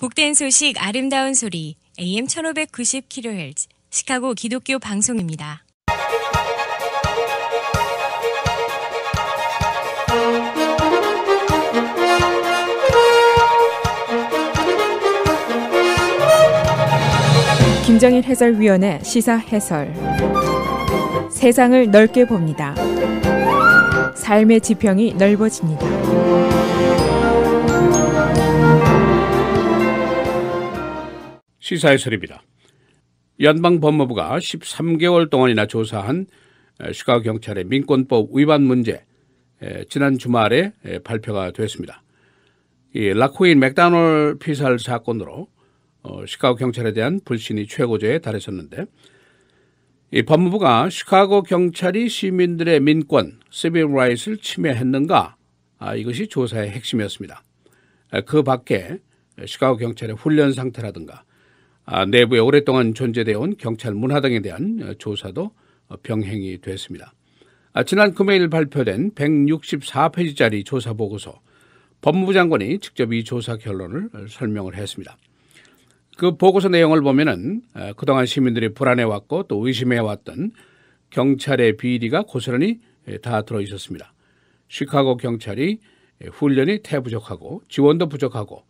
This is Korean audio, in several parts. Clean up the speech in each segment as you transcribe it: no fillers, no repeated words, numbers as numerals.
복된 소식 아름다운 소리 AM 1590kHz 시카고 기독교 방송입니다. 김정일 해설위원의 시사 해설. 세상을 넓게 봅니다. 삶의 지평이 넓어집니다. 시사 해설입니다. 연방법무부가 13개월 동안이나 조사한 시카고 경찰의 민권법 위반 문제, 지난 주말에 발표가 됐습니다. 이 락코인 맥다널 피살 사건으로 시카고 경찰에 대한 불신이 최고조에 달했었는데, 이 법무부가 시카고 경찰이 시민들의 민권, 시빌 라이트를 침해했는가? 이것이 조사의 핵심이었습니다. 그 밖에 시카고 경찰의 훈련 상태라든가 내부에 오랫동안 존재되어 온 경찰 문화 등에 대한 조사도 병행이 됐습니다. 지난 금요일 발표된 164페이지짜리 조사 보고서, 법무부 장관이 직접 이 조사 결론을 설명을 했습니다. 그 보고서 내용을 보면은 그동안 시민들이 불안해왔고 또 의심해왔던 경찰의 비리가 고스란히 다 들어있었습니다. 시카고 경찰이 훈련이 태부족하고 지원도 부족하고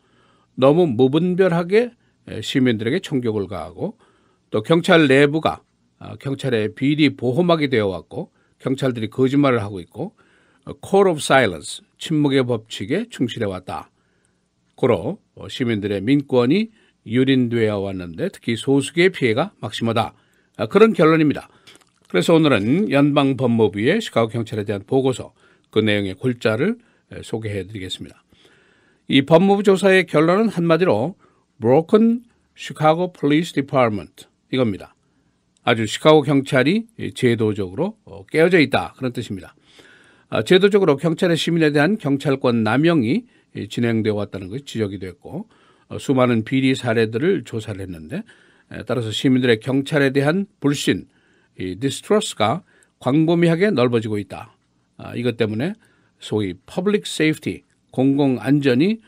너무 무분별하게 시민들에게 총격을 가하고, 또 경찰 내부가 경찰의 비리 보호막이 되어왔고 경찰들이 거짓말을 하고 있고 Code of Silence, 침묵의 법칙에 충실해왔다. 고로 시민들의 민권이 유린되어 왔는데 특히 소수의 피해가 막심하다. 그런 결론입니다. 그래서 오늘은 연방법무부의 시카고 경찰에 대한 보고서, 그 내용의 골자를 소개해드리겠습니다. 이 법무부 조사의 결론은 한마디로 Broken Chicago Police Department, 이겁니다. 아주 시카고 경찰이 제도적으로 깨어져 있다, 그런 뜻입니다. 제도적으로 경찰의 시민에 대한 경찰권 남용이 진행되어 왔다는 것이 지적이 됐고, 수많은 비리 사례들을 조사를 했는데, 따라서 시민들의 경찰에 대한 불신, 이 distrust가 광범위하게 넓어지고 있다. 이것 때문에 소위 public safety, 공공안전이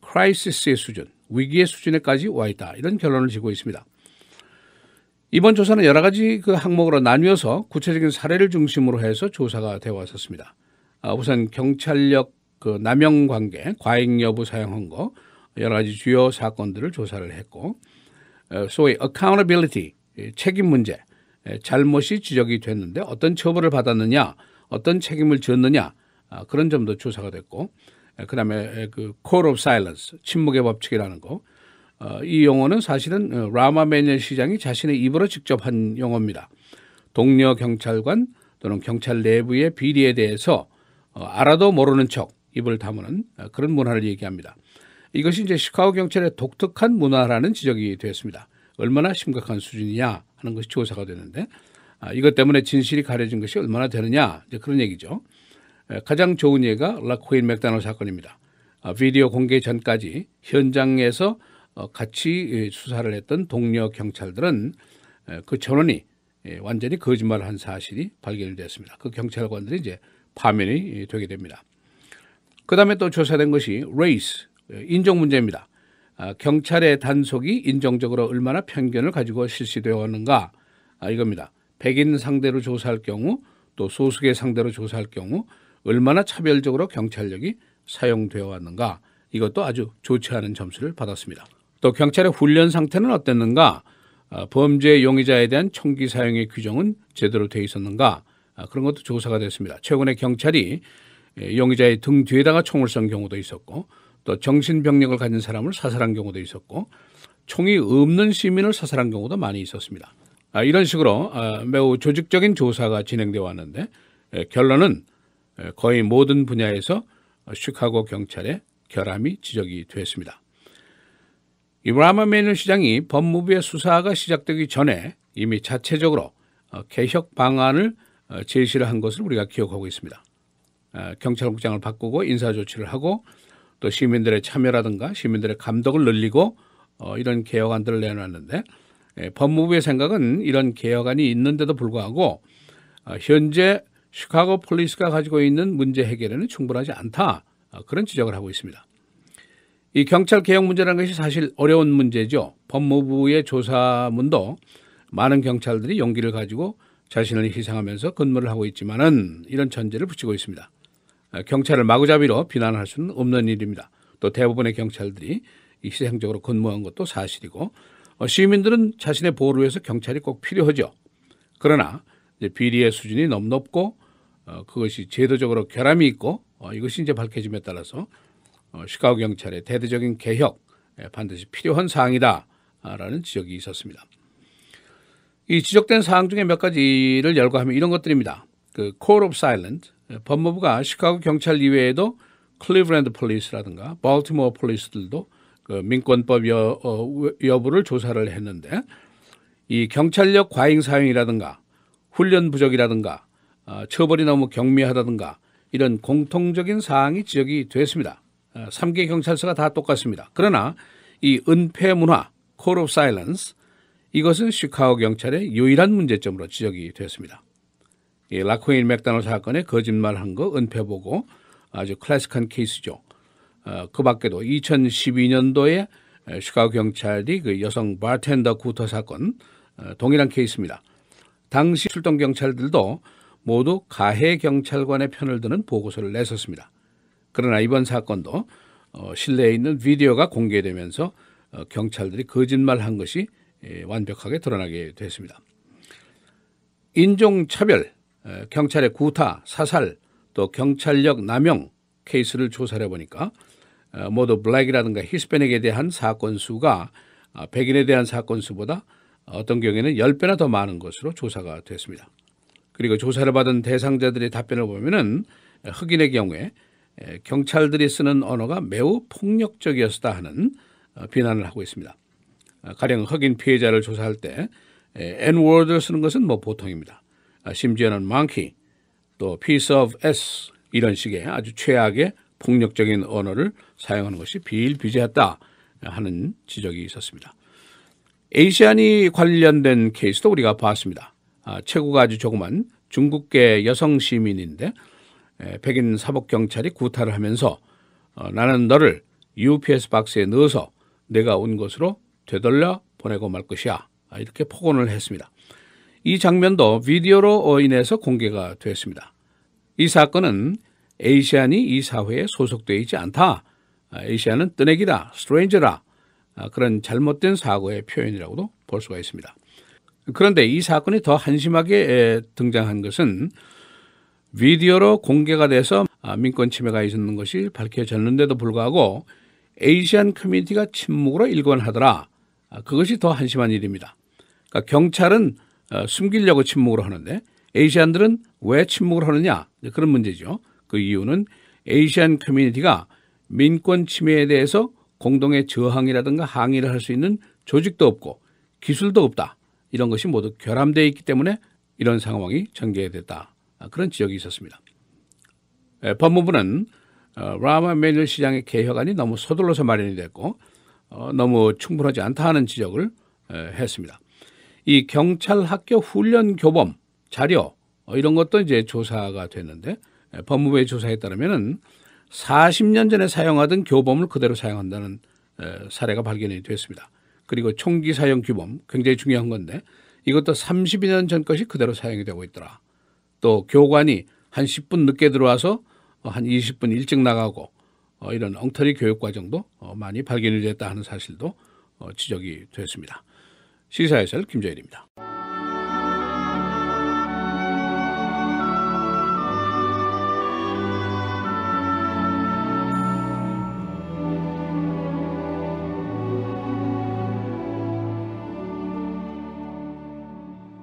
크라이시스의 수준, 위기의 수준에까지 와 있다, 이런 결론을 지고 있습니다. 이번 조사는 여러 가지 그 항목으로 나뉘어서 구체적인 사례를 중심으로 해서 조사가 되어 왔었습니다. 우선 경찰력 그 남용 관계, 과잉 여부 사용한 거, 여러 가지 주요 사건들을 조사를 했고, 소위 accountability, 책임 문제, 잘못이 지적이 됐는데 어떤 처벌을 받았느냐, 어떤 책임을 졌느냐, 그런 점도 조사가 됐고, 그 다음에 그 Code of Silence, 침묵의 법칙이라는 거, 이 용어는 사실은 라마 매니엘 시장이 자신의 입으로 직접 한 용어입니다. 동료 경찰관 또는 경찰 내부의 비리에 대해서 알아도 모르는 척 입을 다무는 그런 문화를 얘기합니다. 이것이 이제 시카고 경찰의 독특한 문화라는 지적이 되었습니다. 얼마나 심각한 수준이냐 하는 것이 조사가 되는데, 이것 때문에 진실이 가려진 것이 얼마나 되느냐, 이제 그런 얘기죠. 가장 좋은 예가 락코인 맥다널 사건입니다. 비디오 공개 전까지 현장에서 같이 수사를 했던 동료 경찰들은 그 전원이 완전히 거짓말을 한 사실이 발견됐습니다. 그 경찰관들이 이제 파면이 되게 됩니다. 그 다음에 또 조사된 것이 race, 인종 문제입니다. 경찰의 단속이 인종적으로 얼마나 편견을 가지고 실시되어 왔는가, 이겁니다. 백인 상대로 조사할 경우 또 소수계 상대로 조사할 경우 얼마나 차별적으로 경찰력이 사용되어 왔는가, 이것도 아주 좋지 않은 점수를 받았습니다. 또 경찰의 훈련 상태는 어땠는가, 범죄 용의자에 대한 총기 사용의 규정은 제대로 되어 있었는가, 그런 것도 조사가 됐습니다. 최근에 경찰이 용의자의 등 뒤에다가 총을 쏜 경우도 있었고, 또 정신병력을 가진 사람을 사살한 경우도 있었고, 총이 없는 시민을 사살한 경우도 많이 있었습니다. 이런 식으로 매우 조직적인 조사가 진행되어 왔는데, 결론은 거의 모든 분야에서 시카고 경찰의 결함이 지적이 됐습니다. 이 라마 매니엘 시장이 법무부의 수사가 시작되기 전에 이미 자체적으로 개혁 방안을 제시를 한 것을 우리가 기억하고 있습니다. 경찰국장을 바꾸고 인사조치를 하고 또 시민들의 참여라든가 시민들의 감독을 늘리고 이런 개혁안들을 내놨는데, 법무부의 생각은 이런 개혁안이 있는데도 불구하고 현재 시카고 폴리스가 가지고 있는 문제 해결에는 충분하지 않다, 그런 지적을 하고 있습니다. 이 경찰 개혁 문제라는 것이 사실 어려운 문제죠. 법무부의 조사문도 많은 경찰들이 용기를 가지고 자신을 희생하면서 근무를 하고 있지만은 이런 전제를 붙이고 있습니다. 경찰을 마구잡이로 비난할 수는 없는 일입니다. 또 대부분의 경찰들이 희생적으로 근무한 것도 사실이고 시민들은 자신의 보호를 위해서 경찰이 꼭 필요하죠. 그러나 이제 비리의 수준이 너무 높고 그것이 제도적으로 결함이 있고 이것이 이제 밝혀짐에 따라서 시카고 경찰의 대대적인 개혁 반드시 필요한 사항이다라는 지적이 있었습니다. 이 지적된 사항 중에 몇 가지를 열거하면 이런 것들입니다. 그 Code of Silence, 법무부가 시카고 경찰 이외에도 클리브랜드 폴리스라든가 발티모어 폴리스들도 그 민권법 여부를 조사를 했는데 이 경찰력 과잉 사용이라든가 훈련 부족이라든가 처벌이 너무 경미하다든가 이런 공통적인 사항이 지적이 됐습니다. 3개 경찰서가 다 똑같습니다. 그러나 이 은폐 문화, Code of Silence, 이것은 시카고 경찰의 유일한 문제점으로 지적이 됐습니다. 이 라코인 맥다널 사건에 거짓말한 거 은폐 보고 아주 클래식한 케이스죠. 그 밖에도 2012년도에 시카고 경찰이 그 여성 바텐더 구터 사건 동일한 케이스입니다. 당시 출동 경찰들도 모두 가해 경찰관의 편을 드는 보고서를 냈었습니다. 그러나 이번 사건도 실내에 있는 비디오가 공개되면서 경찰들이 거짓말한 것이 완벽하게 드러나게 됐습니다. 인종차별, 경찰의 구타, 사살, 또 경찰력 남용 케이스를 조사를 해보니까 모두 블랙이라든가 히스패닉에 대한 사건 수가 백인에 대한 사건 수보다 어떤 경우에는 10배나 더 많은 것으로 조사가 됐습니다. 그리고 조사를 받은 대상자들의 답변을 보면은 흑인의 경우에 경찰들이 쓰는 언어가 매우 폭력적이었다 하는 비난을 하고 있습니다. 가령 흑인 피해자를 조사할 때 N-word를 쓰는 것은 뭐 보통입니다. 심지어는 monkey, 또 piece of s 이런 식의 아주 최악의 폭력적인 언어를 사용하는 것이 비일비재했다 하는 지적이 있었습니다. 에이시안이 관련된 케이스도 우리가 봤습니다. 체구가 아주 조그만 중국계 여성 시민인데 백인 사복경찰이 구타를 하면서 나는 너를 UPS 박스에 넣어서 내가 온 것으로 되돌려 보내고 말 것이야. 이렇게 폭언을 했습니다. 이 장면도 비디오로 인해서 공개가 됐습니다. 이 사건은 에이시안이 이 사회에 소속되어 있지 않다. 에이시안은 뜨내기다, 스트레인저다. 그런 잘못된 사고의 표현이라고도 볼 수가 있습니다. 그런데 이 사건이 더 한심하게 등장한 것은 비디오로 공개가 돼서 민권 침해가 있었는 것이 밝혀졌는데도 불구하고 에이시안 커뮤니티가 침묵으로 일관하더라. 그것이 더 한심한 일입니다. 그러니까 경찰은 숨기려고 침묵을 하는데 에이시안들은 왜 침묵을 하느냐? 그런 문제죠. 그 이유는 에이시안 커뮤니티가 민권 침해에 대해서 공동의 저항이라든가 항의를 할 수 있는 조직도 없고 기술도 없다. 이런 것이 모두 결함되어 있기 때문에 이런 상황이 전개됐다. 그런 지적이 있었습니다. 법무부는 라마 매뉴얼 시장의 개혁안이 너무 서둘러서 마련이 됐고 너무 충분하지 않다 하는 지적을 했습니다. 이 경찰 학교 훈련 교범 자료 이런 것도 이제 조사가 됐는데 법무부의 조사에 따르면은 40년 전에 사용하던 교범을 그대로 사용한다는 사례가 발견이 됐습니다. 그리고 총기 사용 규범 굉장히 중요한 건데 이것도 32년 전 것이 그대로 사용이 되고 있더라. 또 교관이 한 10분 늦게 들어와서 한 20분 일찍 나가고 이런 엉터리 교육 과정도 많이 발견이 됐다 하는 사실도 지적이 됐습니다. 시사해설 김재일입니다.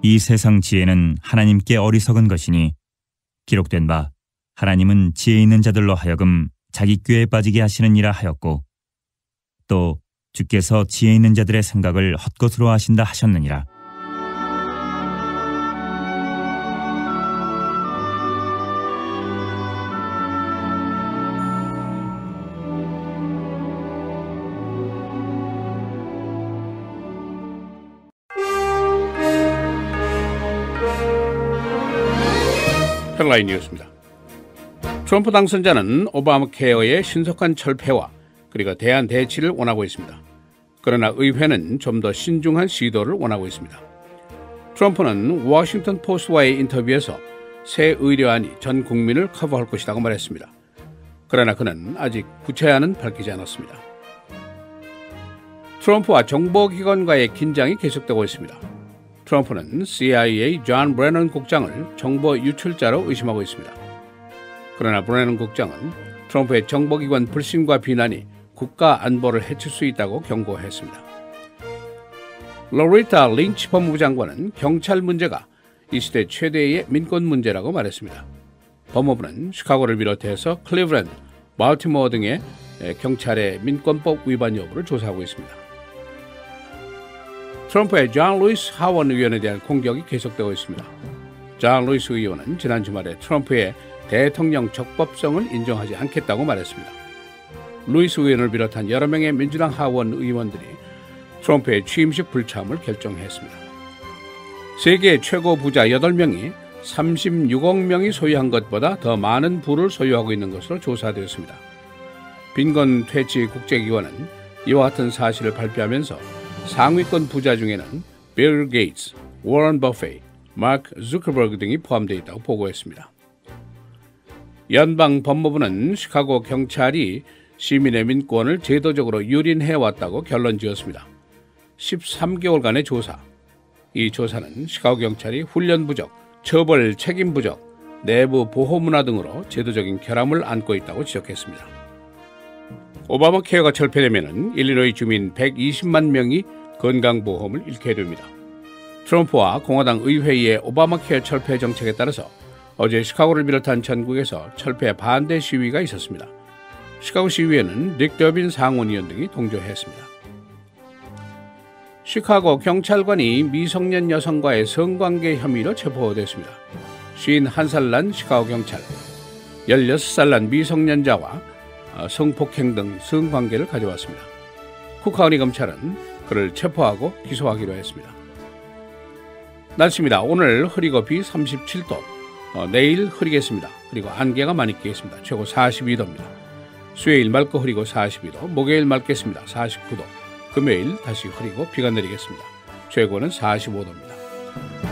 이 세상 지혜는 하나님께 어리석은 것이니 기록된 바 하나님은 지혜 있는 자들로 하여금 자기 꾀에 빠지게 하시느니라 하였고 또 주께서 지혜 있는 자들의 생각을 헛것으로 하신다 하셨느니라. 헤드라인 뉴스입니다. 트럼프 당선자는 오바마 케어의 신속한 철폐와 그리고 대안 대치를 원하고 있습니다. 그러나 의회는 좀 더 신중한 시도를 원하고 있습니다. 트럼프는 워싱턴 포스트와의 인터뷰에서 새 의료안이 전 국민을 커버할 것이라고 말했습니다. 그러나 그는 아직 구체안은 밝히지 않았습니다. 트럼프와 정보기관과의 긴장이 계속되고 있습니다. 트럼프는 CIA 존 브래넌 국장을 정보 유출자로 의심하고 있습니다. 그러나 브래넌 국장은 트럼프의 정보기관 불신과 비난이 국가 안보를 해칠 수 있다고 경고했습니다. 로리타 린치 법무부 장관은 경찰 문제가 이 시대 최대의 민권 문제라고 말했습니다. 법무부는 시카고를 비롯해서 클리브랜드, 발티모어 등의 경찰의 민권법 위반 여부를 조사하고 있습니다. 트럼프의 존 루이스 하원 의원에 대한 공격이 계속되고 있습니다. 존 루이스 의원은 지난 주말에 트럼프의 대통령 적법성을 인정하지 않겠다고 말했습니다. 루이스 의원을 비롯한 여러 명의 민주당 하원 의원들이 트럼프의 취임식 불참을 결정했습니다. 세계 최고 부자 8명이 36억 명이 소유한 것보다 더 많은 부를 소유하고 있는 것으로 조사되었습니다. 빈곤 퇴치 국제기관은 이와 같은 사실을 발표하면서 상위권 부자 중에는 빌 게이츠, 워런 버핏, 마크 zuckerberg 등이 포함되어 있다고 보고했습니다. 연방 법무부는 시카고 경찰이 시민의 민권을 제도적으로 유린해왔다고 결론 지었습니다. 13개월간의 조사. 이 조사는 시카고 경찰이 훈련 부족, 처벌 책임 부족, 내부 보호 문화 등으로 제도적인 결함을 안고 있다고 지적했습니다. 오바마 케어가 철폐되면 일리노이 주민 120만 명이 건강보험을 잃게 됩니다. 트럼프와 공화당 의회의 오바마 케어 철폐 정책에 따라서 어제 시카고를 비롯한 전국에서 철폐 반대 시위가 있었습니다. 시카고 시위에는 닉 더빈 상원의원 등이 동조했습니다. 시카고 경찰관이 미성년 여성과의 성관계 혐의로 체포됐습니다. 51살 난 시카고 경찰, 16살 난 미성년자와 성폭행 등 성관계를 가져왔습니다. 쿠카우니 검찰은 그를 체포하고 기소하기로 했습니다. 날씨입니다. 오늘 흐리고 비 37도, 내일 흐리겠습니다. 그리고 안개가 많이 끼겠습니다. 최고 42도입니다. 수요일 맑고 흐리고 42도, 목요일 맑겠습니다. 49도, 금요일 다시 흐리고 비가 내리겠습니다. 최고는 45도입니다.